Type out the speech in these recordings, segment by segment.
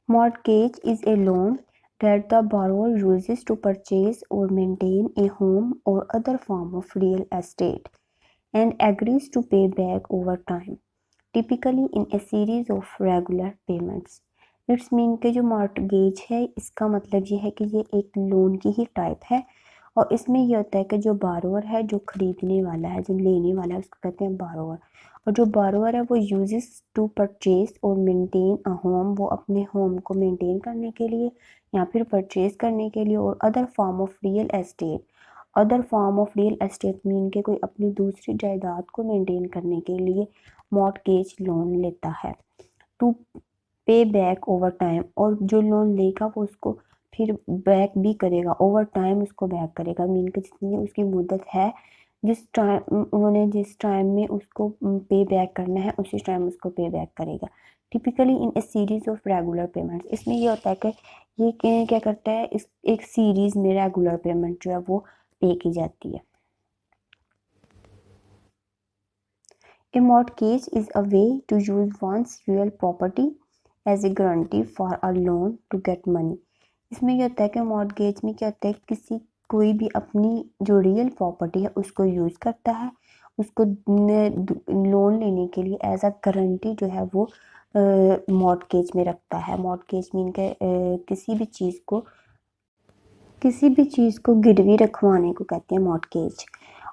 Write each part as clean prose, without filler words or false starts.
Mortgage is a loan that the borrower uses to purchase or maintain a home or other form of real estate and agrees to pay back over time, typically in a series of regular payments. It's mean के जो mortgage है इसका मतलब ये है कि ये एक लोन की ही टाइप है और इसमें यह होता है कि जो बारोवर है, जो खरीदने वाला है, जो लेने वाला है, उसको कहते हैं बारोवर। और जो बारोवर है वो यूजेस टू परचेज और मेंटेन अ होम, वो अपने होम को मेंटेन करने के लिए या फिर परचेज करने के लिए, और other form of real estate. Other form of real estate mean के कोई अपनी दूसरी जायदाद को मेंटेन करने के लिए मॉर्टगेज लोन लेता है। टू पे बैक ओवर टाइम, और जो लोन लेगा वो उसको फिर बैक भी करेगा, ओवर टाइम उसको बैक करेगा। मीन कि जितनी उसकी मुद्दत है, जिस टाइम में उसको पे बैक करना है उसी टाइम उसको पे बैक करेगा, typically in A series of regular payments. इसमें ये होता है कि ये क्या करता है, इस एक सीरीज में रेगुलर पेमेंट जो है वो पे की जाती है। A mortgage is a way to use one's real property as a guarantee for a loan to get money। इसमें यह होता है कि मॉर्टगेज में क्या होता है, कोई भी अपनी जो रियल प्रॉपर्टी है उसको यूज़ करता है, उसको लोन लेने के लिए एज अ गारंटी जो है वो मॉर्टगेज में रखता है। मॉर्टगेज मीन के किसी भी चीज़ को गिरवी रखवाने को कहते हैं मॉर्टगेज।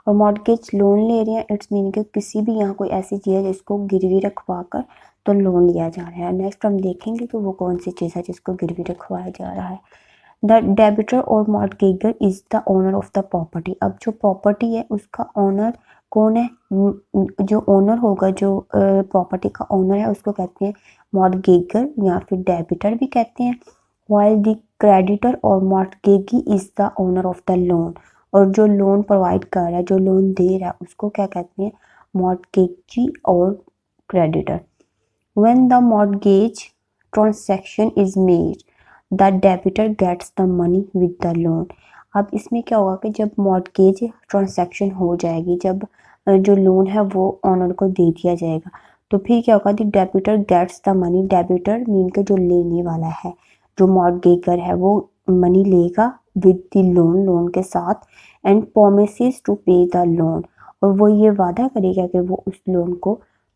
और मॉर्टगेज लोन ले रहे हैं, इट्स मीन कि किसी भी यहाँ कोई ऐसी चीज़ है जिसको गिरवी रखवा कर तो लोन लिया जा रहा है। नेक्स्ट हम देखेंगे कि वो कौन सी चीज़ है जिसको गिरवी रखवाया जा रहा है। द डेबिटर और mortgager is the owner of the property. अब जो प्रॉपर्टी है उसका ओनर कौन है? जो ओनर होगा, जो प्रॉपर्टी का ओनर है उसको कहते हैं मॉर्टगेजर या फिर डेबिटर भी कहते हैं। while the creditor or mortgagee is the owner of the loan, और जो लोन प्रोवाइड कर रहा है, जो लोन दे रहा है उसको क्या कहते हैं? मॉर्टगेजी और creditor. when the mortgage transaction is made, the debtor gets the money with the loan। अब इसमें क्या होगा कि जब मॉर्टगेज ट्रांसैक्शन हो जाएगी, जब जो लोन है वो ऑनर को दे दिया जाएगा, तो फिर क्या होगा? The debtor gets the money. Debtor mean के जो लेने वाला है, जो मॉर्टगेजर है, वो मनी लेगा विद द लोन के साथ, एंड प्रोमिसेस टू पे द लोन, और वो ये वादा करेगा कि वो उस लोन को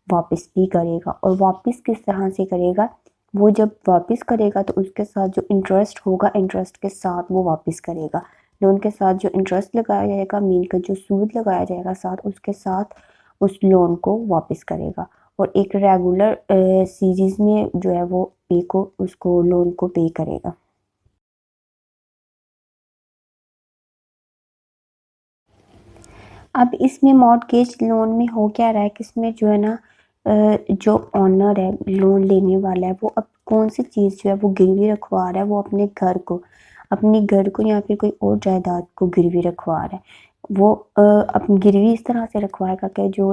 वापस भी करेगा। और वापस किस तरह से करेगा? वो जब वापस करेगा तो उसके साथ जो इंटरेस्ट होगा, इंटरेस्ट के साथ वो वापस करेगा। लोन के साथ जो इंटरेस्ट लगाया जाएगा, मीन का जो सूद लगाया जाएगा साथ, उसके साथ उस लोन को वापस करेगा, और एक रेगुलर सीरीज में जो है वो उसको लोन को पे करेगा। अब इसमें मॉर्टगेज लोन में हो क्या रहा है कि इसमें जो है ना, जो ऑनर है, लोन लेने वाला है, वो अब कौन सी चीज़ जो है वो गिरवी रखवा रहा है? वो अपने घर को या फिर कोई और जायदाद को गिरवी रखवा रहा है। वो अपनी गिरवी इस तरह से रखवाएगा कि जो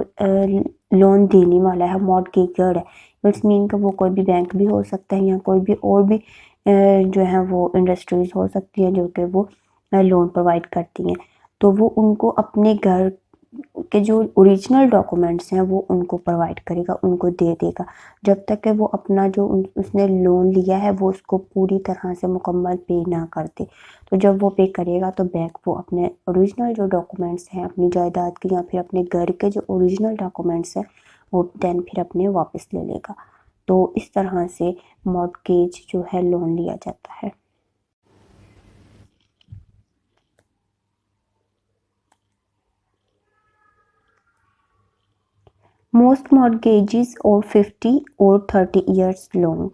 लोन देने वाला है, मॉर्टगेजर है, इट्स मीन कि वो कोई भी बैंक भी हो सकता है या कोई भी और भी जो है वो इंडस्ट्रीज हो सकती है जो कि वो लोन प्रोवाइड करती हैं। तो वो उनको अपने घर के जो ओरिजिनल डॉक्यूमेंट्स हैं वो उनको प्रोवाइड करेगा, उनको दे देगा, जब तक कि वो अपना जो उसने लोन लिया है वो उसको पूरी तरह से मुकम्मल पे ना कर दे। तो जब वो पे करेगा तो बैंक वो अपने ओरिजिनल जो डॉक्यूमेंट्स हैं अपनी जायदाद के या फिर अपने घर के जो ओरिजिनल डॉक्यूमेंट्स हैं वो देन फिर अपने वापस ले लेगा। तो इस तरह से मॉर्टगेज जो है लोन लिया जाता है। मोस्ट मॉर्टगेजेस और 50 और 30 ईयर्स लॉन्ग।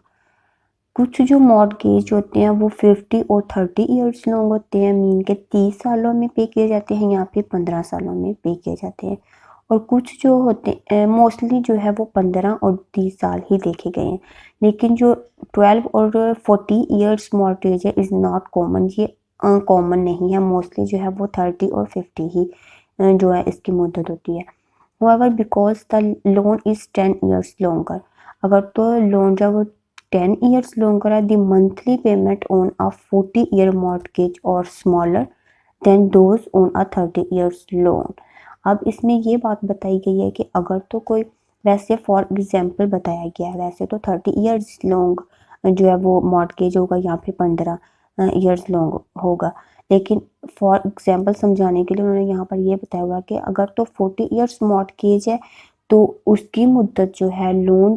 कुछ जो मॉर्टगेज होते हैं वो 50 और 30 ईयर्स लॉन्ग होते हैं, मीन के 30 सालों में पे किए जाते हैं या फिर 15 सालों में पे किए जाते हैं। और कुछ जो होते हैं मोस्टली जो है वो 15 और 30 साल ही देखे गए हैं, लेकिन जो 12 और 40 ईयर्स मॉर्टगेज है इज़ नॉट कॉमन, ये कॉमन नहीं है। मोस्टली जो है वो 30 और 50 ही जो है इसकी मुद्दत होती है। However, because the loan is 10 years longer, अगर तो लोन जब 10 years longer है, the monthly payment on a 40-year mortgage or smaller than those on a 30 years loan। अब इसमें ये बात बताई गई है कि अगर तो कोई, वैसे फॉर एग्जाम्पल बताया गया है, वैसे तो 30 years लॉन्ग जो है वो मॉर्टगेज होगा या फिर 15 ईयर्स लॉन्ग होगा। लेकिन फॉर एग्जांपल समझाने के लिए उन्होंने यहाँ पर ये बताया हुआ कि अगर तो 40 ईयर्स मॉर्टगेज है तो उसकी मुद्दत जो है लोन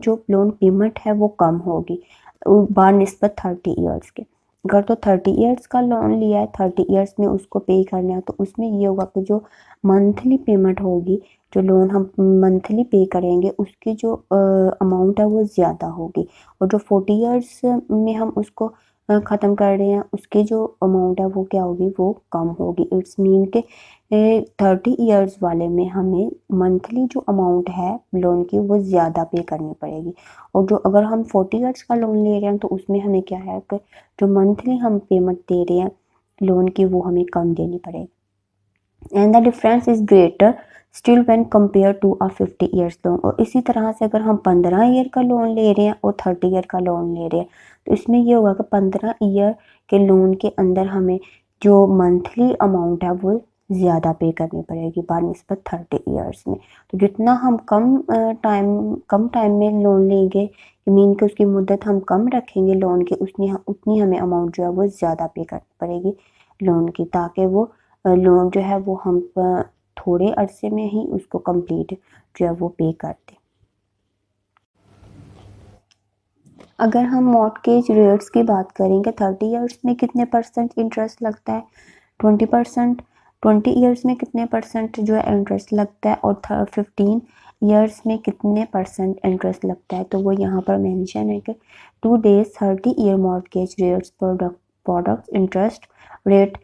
पेमेंट है वो कम होगी बानिस्बत 30 ईयर्स के। अगर तो 30 ईयर्स का लोन लिया है, 30 ईयर्स में उसको पे करना है, तो उसमें ये होगा कि जो मंथली पेमेंट होगी, जो लोन हम मंथली पे करेंगे उसकी जो अमाउंट है वो ज़्यादा होगी, और जो 40 ईयर्स में हम उसको ख़त्म कर रहे हैं उसकी जो अमाउंट है वो क्या होगी, वो कम होगी। इट्स मीन के 30 ईयर्स वाले में हमें मंथली जो अमाउंट है लोन की वो ज़्यादा पे करनी पड़ेगी, और जो अगर हम 40 ईयर्स का लोन ले रहे हैं तो उसमें हमें क्या है कि जो मंथली हम पेमेंट दे रहे हैं लोन की वो हमें कम देनी पड़ेगी। And the difference is greater still when compare to a 50 years loan. और इसी तरह से अगर हम 15 ईयर का लोन ले रहे हैं और 30 ईयर का लोन ले रहे हैं तो इसमें ये होगा कि 15 ईयर के लोन के अंदर हमें जो मंथली अमाउंट है वो ज़्यादा पे करनी पड़ेगी बानिस्बत 30 ईयर्स में। तो जितना हम कम टाइम में लोन लेंगे, मीन कि उसकी मुद्दत हम कम रखेंगे लोन की, उतनी हमें अमाउंट जो है वो ज़्यादा पे करनी पड़ेगी लोन की, ताकि वो लोन जो है वो हम थोड़े अरसे में ही उसको कंप्लीट जो है वो पे कर दें। अगर हम मॉर्टगेज रेट्स की बात करेंगे, 30 ईयर्स में कितने परसेंट इंटरेस्ट लगता है, 20%। 20 ईयर्स में कितने परसेंट जो है इंटरेस्ट लगता है, और 15 ईयर्स में कितने परसेंट इंटरेस्ट लगता है। तो वो यहाँ पर मेंशन है कि 2 days 30 year mortgage rates product interest rate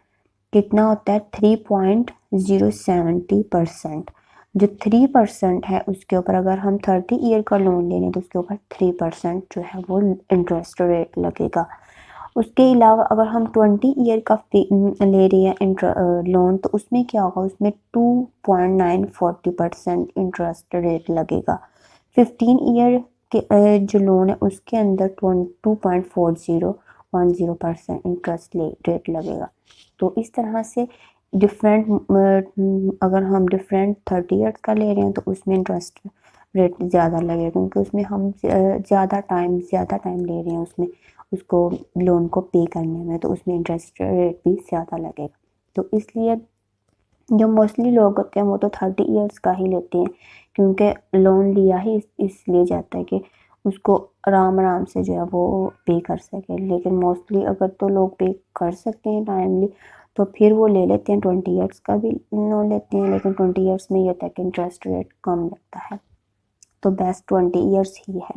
कितना होता है, 3.070%। जो 3% है उसके ऊपर अगर हम 30 ईयर का लोन लेंगे तो उसके ऊपर 3% जो है वो इंटरेस्ट रेट लगेगा। उसके अलावा अगर हम 20 ईयर का ले रहे हैं लोन तो उसमें क्या होगा, उसमें 2.940% इंटरेस्ट रेट लगेगा। 15 ईयर के जो लोन है उसके अंदर 2.4010% इंटरेस्ट रेट लगेगा। तो इस तरह से अगर हम डिफरेंट 30 ईयर्स का ले रहे हैं तो उसमें इंटरेस्ट रेट ज़्यादा लगेगा, क्योंकि उसमें हम ज़्यादा टाइम ले रहे हैं उसमें उसको लोन को पे करने में, तो उसमें इंटरेस्ट रेट भी ज़्यादा लगेगा। तो इसलिए जो मोस्टली लोग होते हैं वो तो 30 ईयर्स का ही लेते हैं, क्योंकि लोन लिया ही इसलिए जाता है कि उसको आराम से जो है वो पे कर सके। लेकिन मोस्टली अगर तो लोग पे कर सकते हैं टाइमली तो फिर वो ले लेते हैं, 20 ईयर्स का भी लोन लेते हैं, लेकिन 20 ईयर्स में ये होता है कि इंटरेस्ट रेट कम लगता है, तो बेस्ट 20 ईयर्स ही है।